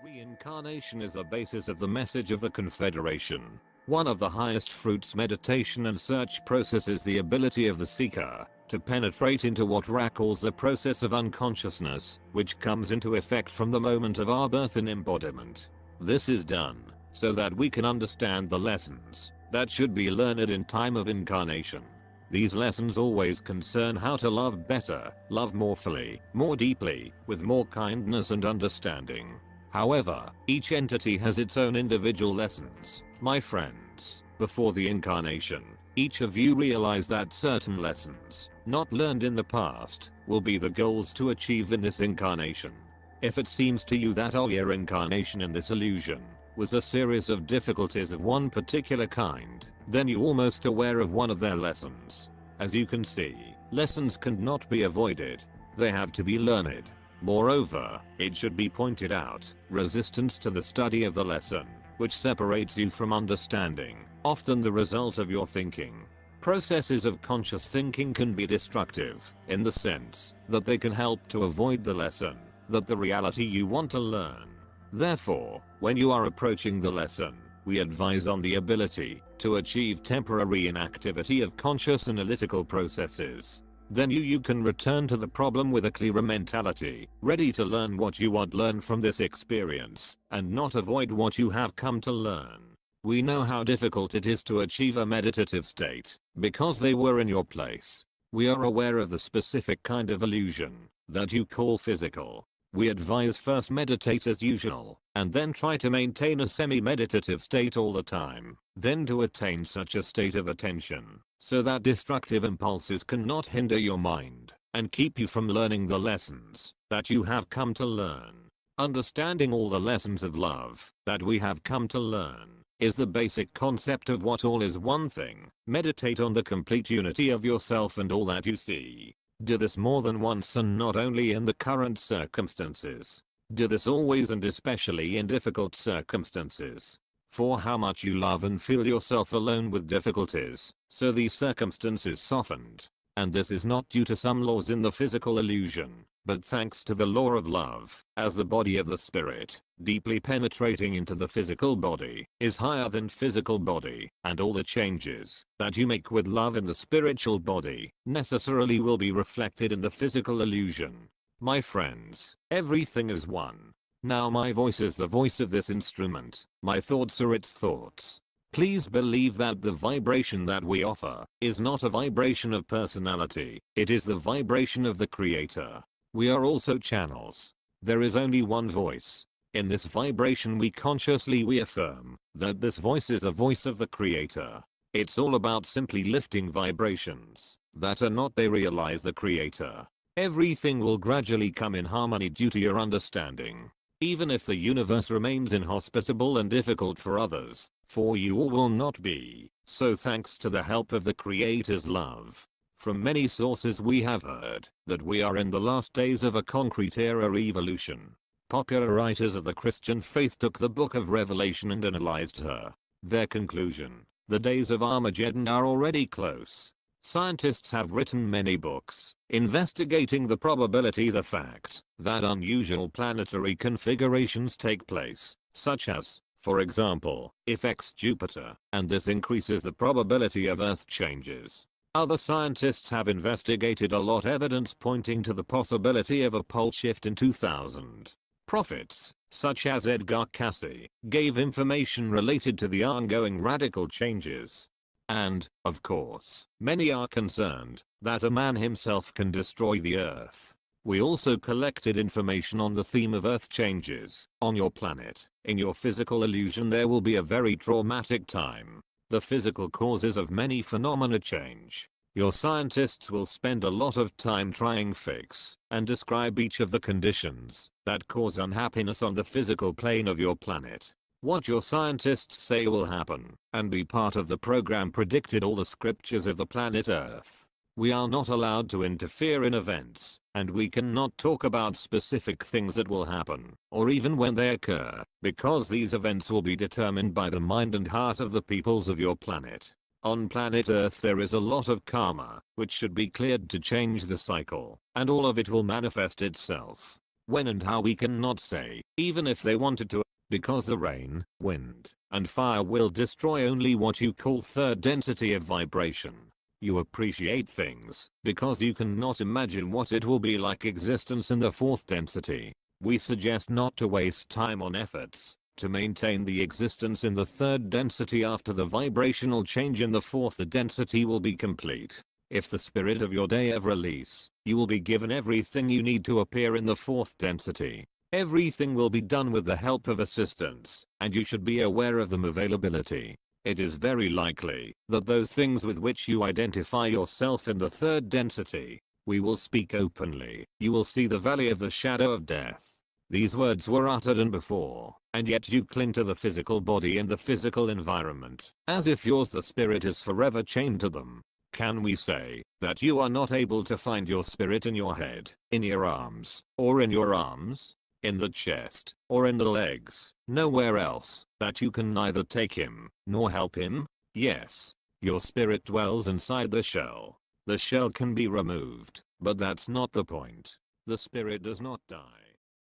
Speaker 1: Reincarnation is the basis of the message of the Confederation. One of the highest fruits meditation and search processes the ability of the seeker to penetrate into what Ra calls the process of unconsciousness, which comes into effect from the moment of our birth in embodiment. This is done so that we can understand the lessons that should be learned in time of incarnation. These lessons always concern how to love better, love more fully, more deeply, with more kindness and understanding. However, each entity has its own individual lessons. My friends, before the incarnation, each of you realize that certain lessons, not learned in the past, will be the goals to achieve in this incarnation. If it seems to you that your incarnation in this illusion was a series of difficulties of one particular kind, then you're almost aware of one of their lessons. As you can see, lessons cannot be avoided. They have to be learned. Moreover, it should be pointed out, resistance to the study of the lesson, which separates you from understanding, often the result of your thinking. Processes of conscious thinking can be destructive, in the sense that they can help to avoid the lesson, that the reality you want to learn. Therefore, when you are approaching the lesson, we advise on the ability to achieve temporary inactivity of conscious analytical processes. Then you can return to the problem with a clearer mentality, ready to learn what you want to learn from this experience, and not avoid what you have come to learn. We know how difficult it is to achieve a meditative state, because they were in your place. We are aware of the specific kind of illusion that you call physical. We advise first meditate as usual, and then try to maintain a semi-meditative state all the time, then to attain such a state of attention, so that destructive impulses cannot hinder your mind, and keep you from learning the lessons that you have come to learn. Understanding all the lessons of love that we have come to learn is the basic concept of what all is one thing. Meditate on the complete unity of yourself and all that you see. Do this more than once and not only in the current circumstances. Do this always and especially in difficult circumstances. For how much you love and feel yourself alone with difficulties, so these circumstances softened. And this is not due to some laws in the physical illusion, but thanks to the law of love, as the body of the spirit, deeply penetrating into the physical body, is higher than physical body, and all the changes that you make with love in the spiritual body, necessarily will be reflected in the physical illusion. My friends, everything is one. Now my voice is the voice of this instrument, my thoughts are its thoughts. Please believe that the vibration that we offer is not a vibration of personality, it is the vibration of the Creator. We are also channels. There is only one voice. In this vibration we consciously affirm that this voice is the voice of the Creator. It's all about simply lifting vibrations that are not they realize the Creator. Everything will gradually come in harmony due to your understanding. Even if the universe remains inhospitable and difficult for others, for you all will not be, so thanks to the help of the Creator's love. From many sources we have heard that we are in the last days of a concrete era evolution. Popular writers of the Christian faith took the book of Revelation and analyzed her. Their conclusion: the days of Armageddon are already close. Scientists have written many books investigating the probability, the fact that unusual planetary configurations take place, such as, for example, affects Jupiter, and this increases the probability of Earth changes. Other scientists have investigated a lot evidence pointing to the possibility of a pole shift in 2000. Prophets, such as Edgar Casey, gave information related to the ongoing radical changes. And, of course, many are concerned that a man himself can destroy the Earth. We also collected information on the theme of Earth changes on your planet. In your physical illusion there will be a very traumatic time. The physical causes of many phenomena change. Your scientists will spend a lot of time trying fix and describe each of the conditions that cause unhappiness on the physical plane of your planet. What your scientists say will happen and be part of the program predicted all the scriptures of the planet Earth. We are not allowed to interfere in events, and we cannot talk about specific things that will happen, or even when they occur, because these events will be determined by the mind and heart of the peoples of your planet. On planet Earth there is a lot of karma, which should be cleared to change the cycle, and all of it will manifest itself. When and how we cannot say, even if they wanted to, because the rain, wind, and fire will destroy only what you call third density of vibration. You appreciate things because you cannot imagine what it will be like existence in the fourth density. We suggest not to waste time on efforts to maintain the existence in the third density after the vibrational change in the fourth density will be complete. If the spirit of your day of release, you will be given everything you need to appear in the fourth density. Everything will be done with the help of assistance, and you should be aware of them availability. It is very likely that those things with which you identify yourself in the third density, we will speak openly. You will see the valley of the shadow of death. These words were uttered and before, and yet you cling to the physical body and the physical environment, as if yours the spirit is forever chained to them. Can we say that you are not able to find your spirit in your head, in your arms, or in your arms, in the chest, or in the legs, nowhere else, that you can neither take him, nor help him? Yes. Your spirit dwells inside the shell. The shell can be removed, but that's not the point. The spirit does not die.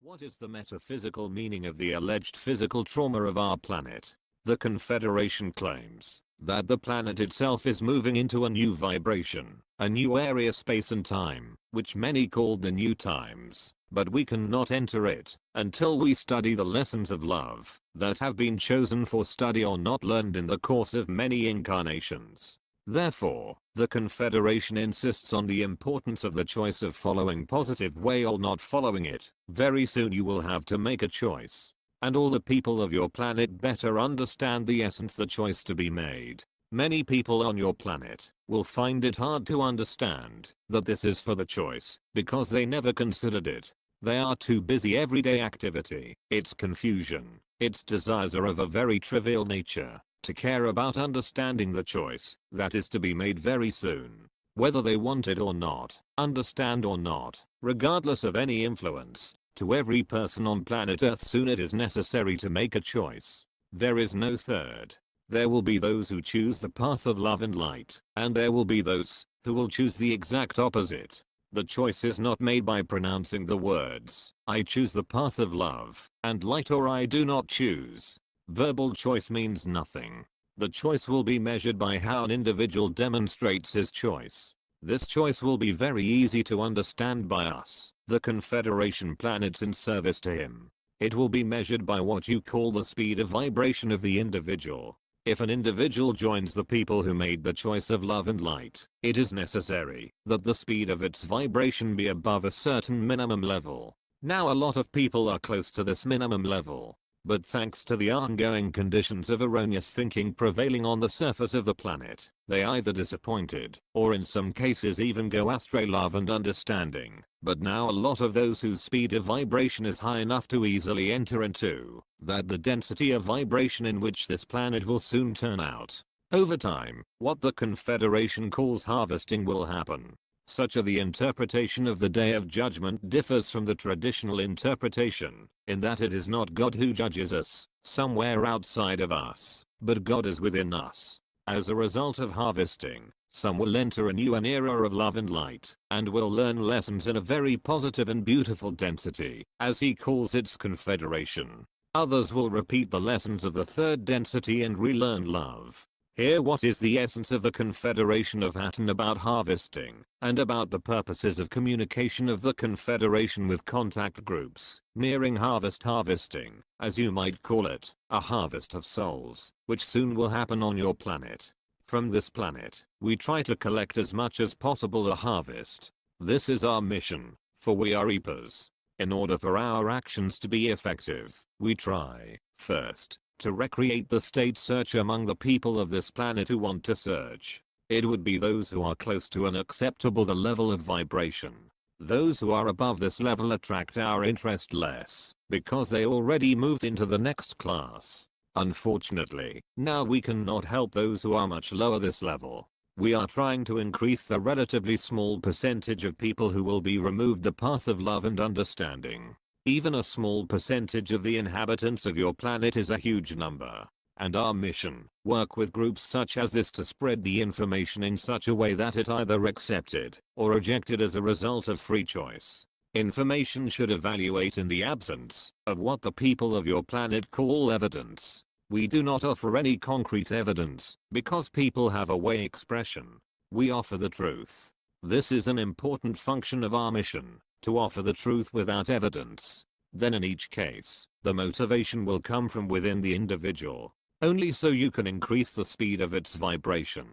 Speaker 1: What is the metaphysical meaning of the alleged physical trauma of our planet? The Confederation claims that the planet itself is moving into a new vibration, a new area, space and time, which many call the new times, but we cannot enter it until we study the lessons of love that have been chosen for study or not learned in the course of many incarnations. Therefore, the Confederation insists on the importance of the choice of following positive way or not following it. Very soon you will have to make a choice. And all the people of your planet better understand the essence, the choice to be made. Many people on your planet will find it hard to understand that this is for the choice because they never considered it. They are too busy everyday activity. It's confusion. Its desires are of a very trivial nature to care about understanding the choice that is to be made very soon. Whether they want it or not, understand or not, regardless of any influence, to every person on planet Earth soon it is necessary to make a choice. There is no third. There will be those who choose the path of love and light, and there will be those who will choose the exact opposite. The choice is not made by pronouncing the words, I choose the path of love and light, or I do not choose. Verbal choice means nothing. The choice will be measured by how an individual demonstrates his choice. This choice will be very easy to understand by us, the Confederation planets in service to him. It will be measured by what you call the speed of vibration of the individual. If an individual joins the people who made the choice of love and light, it is necessary that the speed of its vibration be above a certain minimum level. Now a lot of people are close to this minimum level. But thanks to the ongoing conditions of erroneous thinking prevailing on the surface of the planet, they either disappointed, or in some cases even go astray love and understanding. But now a lot of those whose speed of vibration is high enough to easily enter into that the density of vibration in which this planet will soon turn out. Over time, what the Confederation calls harvesting will happen. Such the interpretation of the Day of Judgment differs from the traditional interpretation, in that it is not God who judges us, somewhere outside of us, but God is within us. As a result of harvesting, some will enter a new era of love and light, and will learn lessons in a very positive and beautiful density, as he calls its Confederation. Others will repeat the lessons of the third density and relearn love. Here what is the essence of the Confederation of Hatton about harvesting, and about the purposes of communication of the Confederation with contact groups, nearing harvesting, as you might call it, a harvest of souls, which soon will happen on your planet. From this planet, we try to collect as much as possible a harvest. This is our mission, for we are reapers. In order for our actions to be effective, we try, first, to recreate the state search among the people of this planet who want to search. It would be those who are close to an acceptable level of vibration. Those who are above this level attract our interest less, because they already moved into the next class. Unfortunately, now we cannot help those who are much lower this level. We are trying to increase the relatively small percentage of people who will be removed the path of love and understanding. Even a small percentage of the inhabitants of your planet is a huge number. And our mission, work with groups such as this to spread the information in such a way that it either accepted or rejected as a result of free choice. Information should evaluate in the absence of what the people of your planet call evidence. We do not offer any concrete evidence because people have a way expression. We offer the truth. This is an important function of our mission, to offer the truth without evidence. Then in each case, the motivation will come from within the individual. Only so you can increase the speed of its vibration.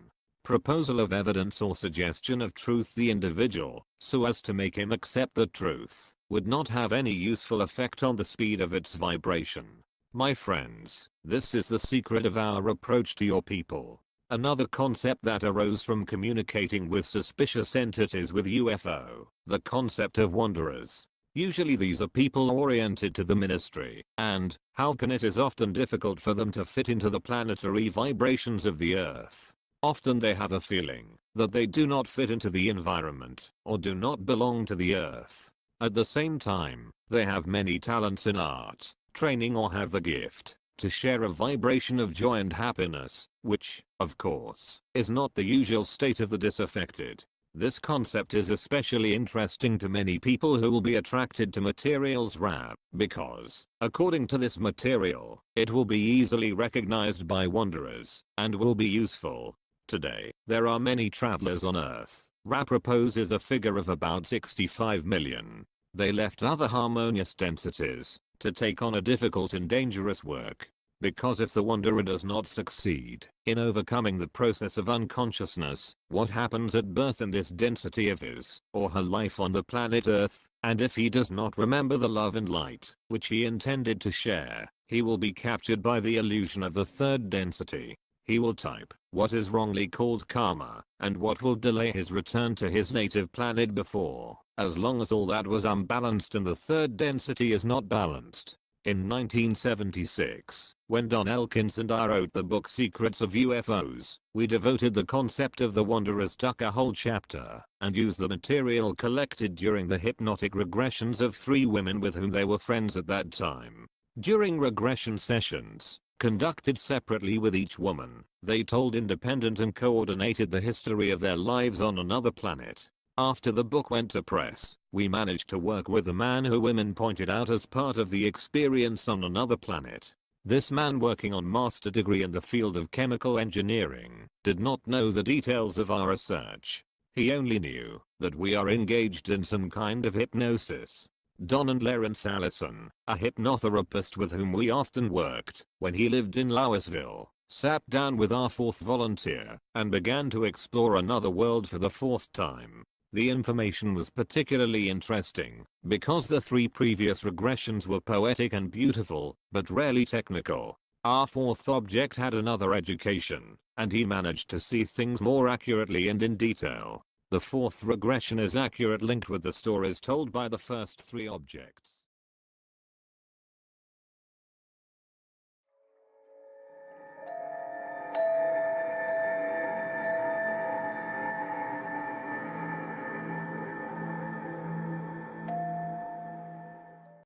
Speaker 1: Proposal of evidence or suggestion of truth the individual, so as to make him accept the truth, would not have any useful effect on the speed of its vibration. My friends, this is the secret of our approach to your people. Another concept that arose from communicating with suspicious entities with UFO, the concept of wanderers. Usually these are people oriented to the ministry, and, how can it is often difficult for them to fit into the planetary vibrations of the earth. Often they have a feeling that they do not fit into the environment, or do not belong to the earth. At the same time, they have many talents in art, training or have the gift to share a vibration of joy and happiness, which, of course, is not the usual state of the disaffected. This concept is especially interesting to many people who will be attracted to materials wrap, because, according to this material, it will be easily recognized by wanderers, and will be useful. Today, there are many travelers on Earth. Ra proposes a figure of about 65 million. They left other harmonious densities to take on a difficult and dangerous work. Because if the wanderer does not succeed in overcoming the process of unconsciousness, what happens at birth in this density of his or her life on the planet Earth, and if he does not remember the love and light which he intended to share, he will be captured by the illusion of the third density. He will type what is wrongly called karma, and what will delay his return to his native planet before, as long as all that was unbalanced in the third density is not balanced. In 1976, when Don Elkins and I wrote the book Secrets of UFOs, we devoted the concept of the wanderers to a whole chapter, and used the material collected during the hypnotic regressions of 3 women with whom they were friends at that time. During regression sessions, conducted separately with each woman, they told independent and coordinated the history of their lives on another planet. After the book went to press, we managed to work with the man who women pointed out as part of the experience on another planet. This man, working on master degree in the field of chemical engineering, did not know the details of our research. He only knew that we are engaged in some kind of hypnosis. Don and Lawrence Allison, a hypnotherapist with whom we often worked when he lived in Louisville, sat down with our 4th volunteer and began to explore another world for the 4th time. The information was particularly interesting because the 3 previous regressions were poetic and beautiful, but rarely technical. Our 4th object had another education, and he managed to see things more accurately and in detail. The 4th regression is accurate linked with the stories told by the first 3 objects.